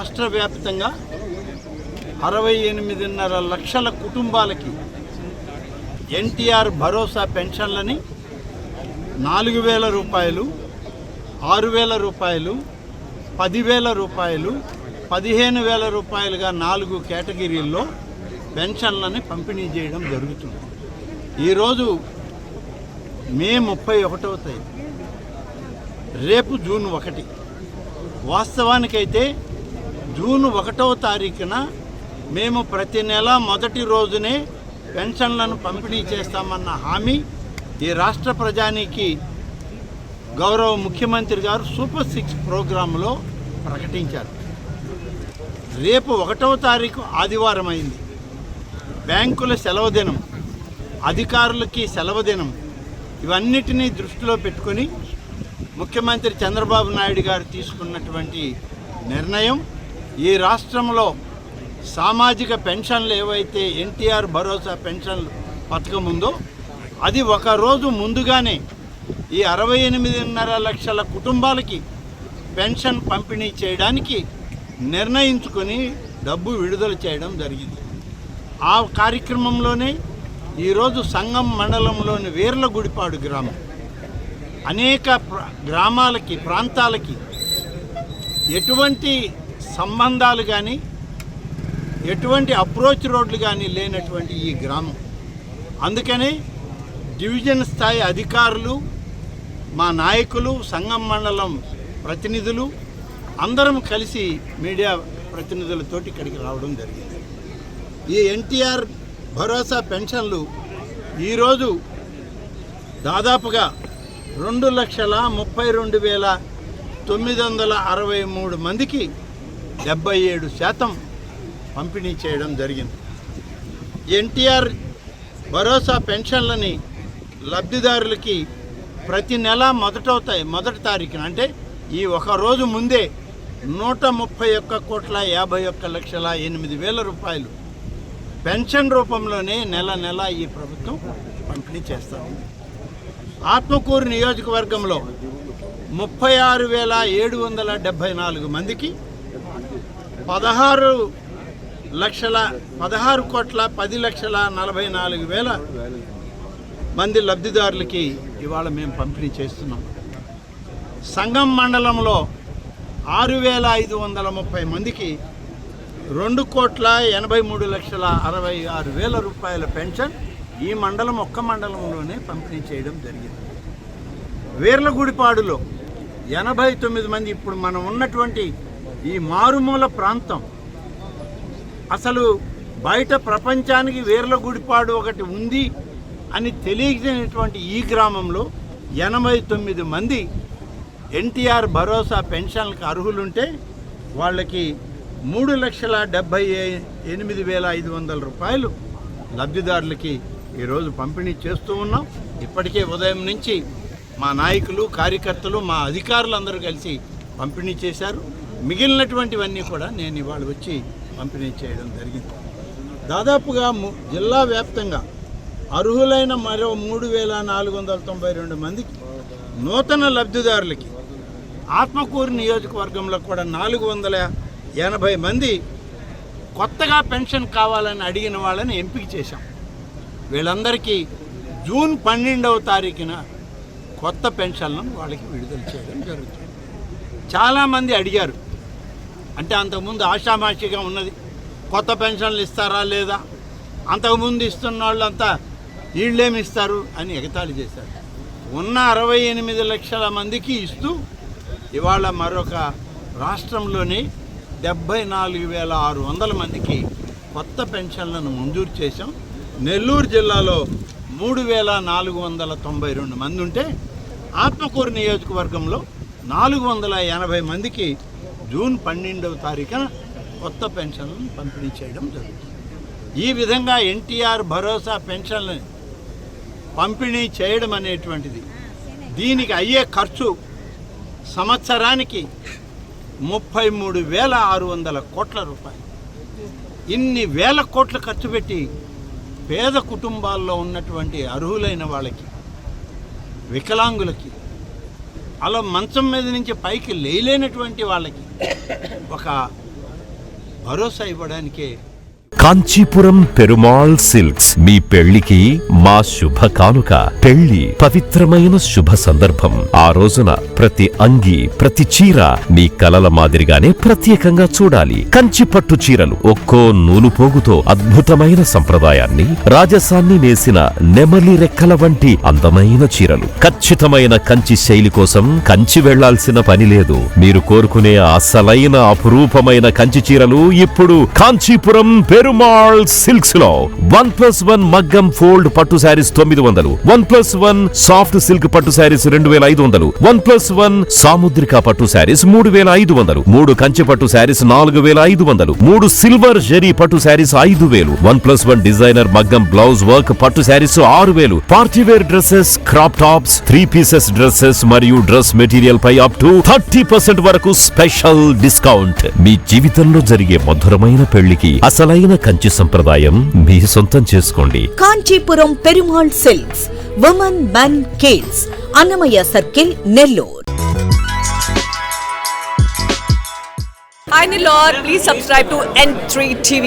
రాష్ట్ర వ్యాప్తంగా 68.5 లక్షల కుటుంబాలకి ఎన్టీఆర్ భరోసా పెన్షన్లని 4,000 రూపాయలు, 6,000 రూపాయలు, 10,000 రూపాయలు, 15,000 రూపాయలుగా 4 కేటగిరీల్లో పెన్షన్లని పంపిణీ చేయడం జరుగుతుంది. ఈరోజు మే 31వ తేదీ, రేపు జూన్ 1. వాస్తవానికైతే జూన్ 1వ తారీఖున మేము ప్రతి నెల మొదటి రోజునే పెన్షన్లను పంపిణీ చేస్తామన్న హామీ ఈ రాష్ట్ర ప్రజానికి గౌరవ ముఖ్యమంత్రి గారు సూపర్ 6 ప్రోగ్రాంలో ప్రకటించారు. రేపు 1వ తారీఖు ఆదివారం అయింది. బ్యాంకుల సెలవు దినం, అధికారులకి సెలవు దినం, ఇవన్నిటినీ దృష్టిలో పెట్టుకొని ముఖ్యమంత్రి చంద్రబాబు నాయుడు గారు తీసుకున్నటువంటి నిర్ణయం ఈ రాష్ట్రంలో సామాజిక పెన్షన్లు ఏవైతే ఎన్టీఆర్ భరోసా పెన్షన్లు పథకం ఉందో అది ఒక రోజు ముందుగానే ఈ 68.5 లక్షల కుటుంబాలకి పెన్షన్ పంపిణీ చేయడానికి నిర్ణయించుకొని డబ్బు విడుదల చేయడం జరిగింది. ఆ కార్యక్రమంలోనే ఈరోజు సంగం మండలంలోని వీర్లగుడిపాడు గ్రామం అనేక గ్రామాలకి, ప్రాంతాలకి ఎటువంటి సంబంధాలు కానీ ఎటువంటి అప్రోచ్ రోడ్లు కానీ లేనటువంటి ఈ గ్రామం. అందుకని డివిజన్ స్థాయి అధికారులు, మా నాయకులు, సంగం మండలం ప్రతినిధులు అందరం కలిసి మీడియా ప్రతినిధులతోటి ఇక్కడికి రావడం జరిగింది. ఈ ఎన్టీఆర్ భరోసా పెన్షన్లు ఈరోజు దాదాపుగా 2,32,963 మందికి 77% పంపిణీ చేయడం జరిగింది. ఎన్టీఆర్ భరోసా పెన్షన్లని లబ్ధిదారులకి ప్రతి నెల మొదటి తారీఖున, అంటే ఈ ఒక రోజు ముందే 131,51,51,08,000 రూపాయలు పెన్షన్ రూపంలోనే నెల ఈ ప్రభుత్వం పంపిణీ చేస్తారు. ఆత్మకూరు నియోజకవర్గంలో 36,774 మందికి 16,10,44,000 మంది లబ్ధిదారులకి ఇవాళ మేము పంపిణీ చేస్తున్నాం. సంగం మండలంలో 6,530 మందికి 2,83,66,000 రూపాయల పెన్షన్ ఈ మండలం ఒక్క మండలంలోనే పంపిణీ చేయడం జరిగింది. వీర్లగుడిపాడులో 89 మంది, ఇప్పుడు మనం ఉన్నటువంటి ఈ మారుమూల ప్రాంతం, అసలు బయట ప్రపంచానికి వీర్లగుడిపాడు ఒకటి ఉంది అని తెలియజేసినటువంటి ఈ గ్రామంలో 89 మంది ఎన్టీఆర్ భరోసా పెన్షన్లకు అర్హులుంటే వాళ్ళకి 3,78,500 రూపాయలు లబ్ధిదారులకి ఈరోజు పంపిణీ చేస్తూ ఉన్నాం. ఇప్పటికే ఉదయం నుంచి మా నాయకులు, కార్యకర్తలు, మా అధికారులు అందరూ కలిసి పంపిణీ చేశారు. మిగిలినటువంటివన్నీ కూడా నేను ఇవాళ వచ్చి పంపిణీ చేయడం జరిగింది. దాదాపుగా జిల్లా వ్యాప్తంగా అర్హులైన మరో 3,492 మందికి నూతన లబ్ధిదారులకి, ఆత్మకూరు నియోజకవర్గంలో కూడా 480 మంది కొత్తగా పెన్షన్ కావాలని అడిగిన వాళ్ళని ఎంపిక చేశాం. వీళ్ళందరికీ జూన్ 12వ తారీఖున కొత్త పెన్షన్లను వాళ్ళకి విడుదల చేయడం జరుగుతుంది. చాలామంది అడిగారు, అంటే అంతకుముందు ఆషామాషిగా ఉన్నది, కొత్త పెన్షన్లు ఇస్తారా లేదా, అంతకుముందు ఇస్తున్న వాళ్ళంతా వీళ్ళేమి ఇస్తారు అని ఎగతాళి చేశారు. ఉన్న 68 లక్షల మందికి ఇస్తూ ఇవాళ మరొక రాష్ట్రంలోని 74,600 మందికి కొత్త పెన్షన్లను మంజూరు చేశాం. నెల్లూరు జిల్లాలో 3,492 మంది ఉంటే ఆత్మకూరు నియోజకవర్గంలో 480 మందికి జూన్ 12వ తారీఖున కొత్త పెన్షన్లను పంపిణీ చేయడం జరుగుతుంది. ఈ విధంగా ఎన్టీఆర్ భరోసా పెన్షన్లను పంపిణీ చేయడం అనేటువంటిది, దీనికి అయ్యే ఖర్చు సంవత్సరానికి 33,600 కోట్ల రూపాయలు. ఇన్ని వేల కోట్ల ఖర్చు పెట్టి పేద కుటుంబాల్లో ఉన్నటువంటి అర్హులైన వాళ్ళకి, వికలాంగులకి, అలా మంచం మీద నుంచి పైకి లేలేనటువంటి వాళ్ళకి ఒక భరోసా ఇవ్వడానికే. కాంచీపురం పెరుమాళ్ సిల్క్స్ మీ పెళ్లికి మా శుభ కానుక. పెళ్లి పవిత్రమైన శుభ సందర్భం. ఆ రోజున ప్రతి అంగి, ప్రతి చీర మీ కలల మాదిరిగానే ప్రత్యేకంగా చూడాలి. కంచి పట్టు చీరలు ఒక్కో నూలు పోగుతో అద్భుతమైన సంప్రదాయాన్ని, రాజసాన్ని నేసిన నెమలి రెక్కల వంటి అందమైన చీరలు. ఖచ్చితమైన కంచి శైలి కోసం కంచి వెళ్లాల్సిన పని లేదు. మీరు కోరుకునే అసలైన అపురూపమైన కంచి చీరలు ఇప్పుడు కాంచీపురం పెరుమాళ్ సిల్క్స్ లో 1+1 మగ్గం ఫోల్డ్ పట్టు శారీస్ 900, 1+1 సాఫ్ట్ సిల్క్ పట్టు శారీస్ 2500, 1+1 సాముద్రిక పట్టు శారీస్ 3500, 3 కంచి పట్టు శారీస్ 4500, 3 సిల్వర్ జరీ పట్టు శారీస్ 5000, 1+1 డిజైనర్ మగ్గం బ్లౌజ్ వర్క్ పట్టు sarees 6000, partywear dresses, crop tops, 3 pieces dresses మరియు డ్రెస్ మెటీరియల్ పై అప్ టు 30% వరకు స్పెషల్ డిస్కౌంట్. మీ జీవితంలో జరిగే మధురమైన పెళ్లికి అసలైన కంచి సంప్రదాయం మీ సొంతం చేసుకోండి. Kanchipuram Perumal silks, women men కేల్స్, Annamayya circle, Nellore. Hi Nilor, please subscribe to N3 TV.